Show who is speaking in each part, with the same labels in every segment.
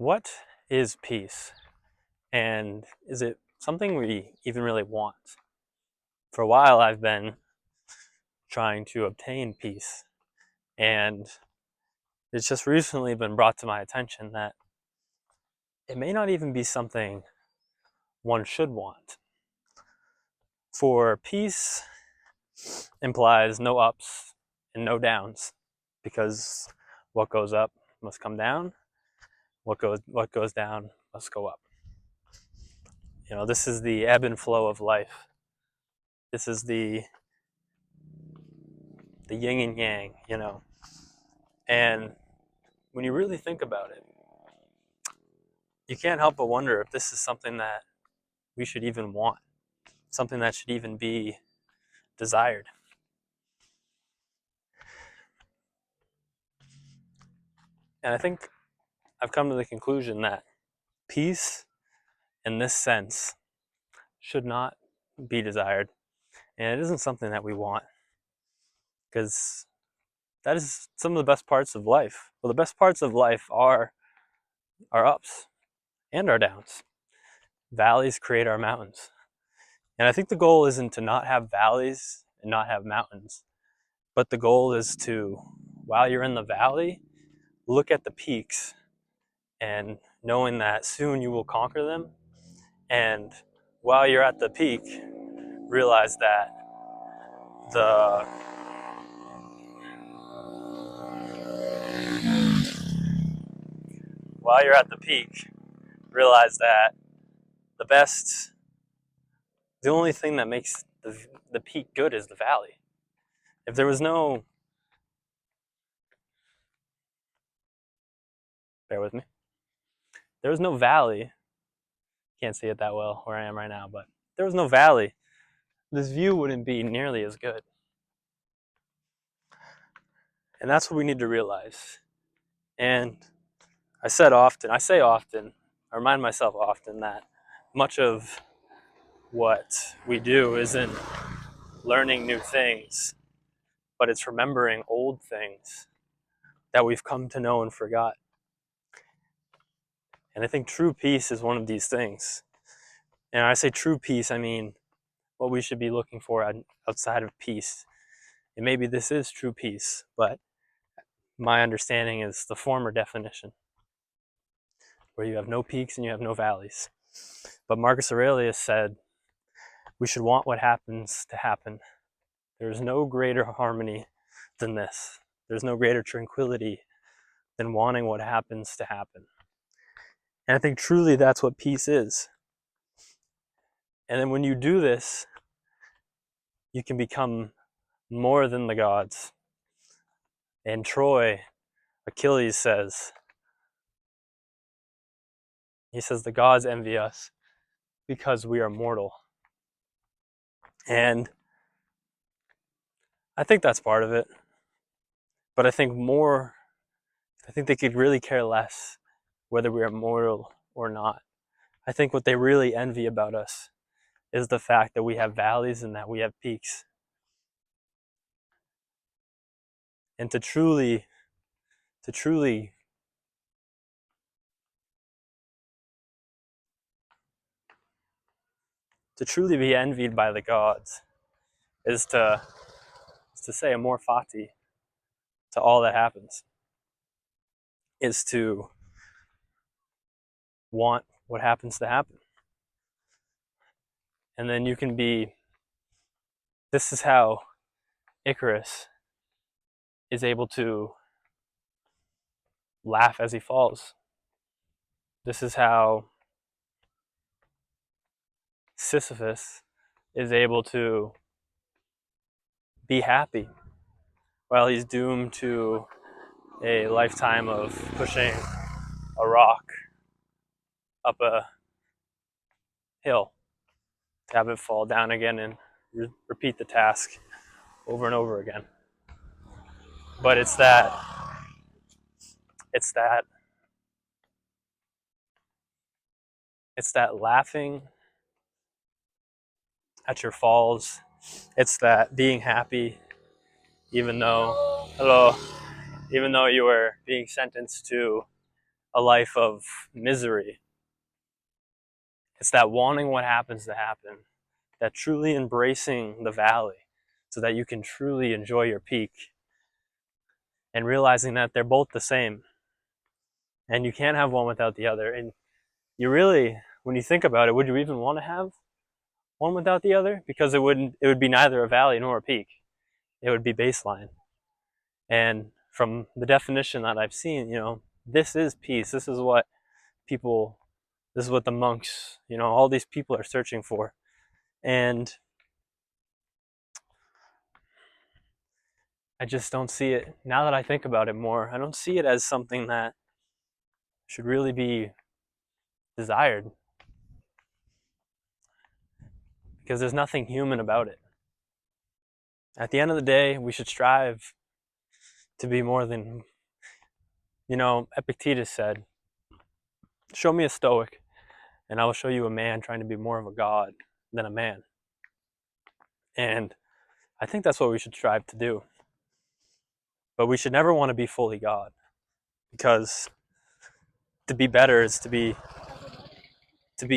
Speaker 1: What is peace? And is it something we even really want? For a while, I've been trying to obtain peace, and it's just recently been brought to my attention that it may not even be something one should want. For peace implies no ups and no downs, because what goes up must come down, what goes down must go up. This is the ebb and flow of life. This is the yin and yang. And when you really think about it, you can't help but wonder if this is something that we should even want, something that should even be desired. And I think I've come to the conclusion that peace, in this sense, should not be desired. And it isn't something that we want, because that is some of the best parts of life. Well, the best parts of life are our ups and our downs. Valleys create our mountains. And I think the goal isn't to not have valleys and not have mountains, but the goal is to, while you're in the valley, look at the peaks and knowing that soon you will conquer them. And while you're at the peak, realize that the while you're at the peak, realize that the best, the only thing that makes the peak good is the valley. If there was no, bear with me, there was no valley, can't see it that well where I am right now, but if there was no valley, this view wouldn't be nearly as good. And that's what we need to realize. And I say often, I remind myself often that much of what we do isn't learning new things, but it's remembering old things that we've come to know and forgot. And I think true peace is one of these things. And when I say true peace, I mean what we should be looking for outside of peace. And maybe this is true peace, but my understanding is the former definition, where you have no peaks and you have no valleys. But Marcus Aurelius said, we should want what happens to happen. There is no greater harmony than this. There's no greater tranquility than wanting what happens to happen. And I think truly that's what peace is. And then when you do this, you can become more than the gods. And Troy, Achilles says, he says, the gods envy us because we are mortal. And I think that's part of it. But I think they could really care less whether we are mortal or not. I think what they really envy about us is the fact that we have valleys and that we have peaks. And to truly be envied by the gods is to say amor fati to all that happens, is to want what happens to happen. And then you can be, this is how Icarus is able to laugh as he falls. This is how Sisyphus is able to be happy while he's doomed to a lifetime of pushing a rock up a hill to have it fall down again and repeat the task over and over again. But it's that laughing at your falls. It's that being happy even though you were being sentenced to a life of misery. It's that wanting what happens to happen, that truly embracing the valley so that you can truly enjoy your peak, and realizing that they're both the same and you can't have one without the other. And you really, when you think about it, would you even want to have one without the other? Because it would be neither a valley nor a peak. It would be baseline. And from the definition that I've seen, this is peace. This is what the monks, all these people are searching for. And I just don't see it, now that I think about it more, I don't see it as something that should really be desired, because there's nothing human about it. At the end of the day, we should strive to be more than, Epictetus said, show me a stoic and I will show you a man trying to be more of a god than a man. And I think that's what we should strive to do. But we should never want to be fully God, because to be better is to be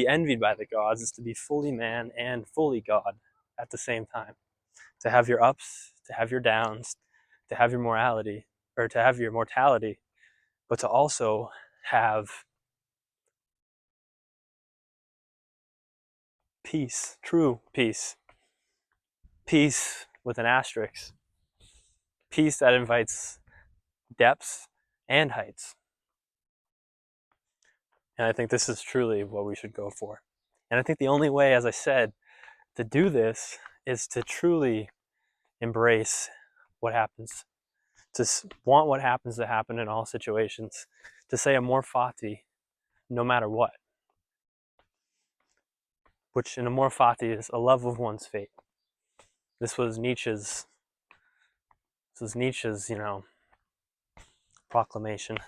Speaker 1: envied by the gods, is to be fully man and fully God at the same time. To have your ups, to have your downs, to have your morality, or to have your mortality, but to also have peace, true peace. Peace with an asterisk. Peace that invites depths and heights. And I think this is truly what we should go for. And I think the only way, as I said, to do this is to truly embrace what happens, to want what happens to happen in all situations, to say amor fati no matter what, which in amor fati is a love of one's fate. This was Nietzsche's proclamation.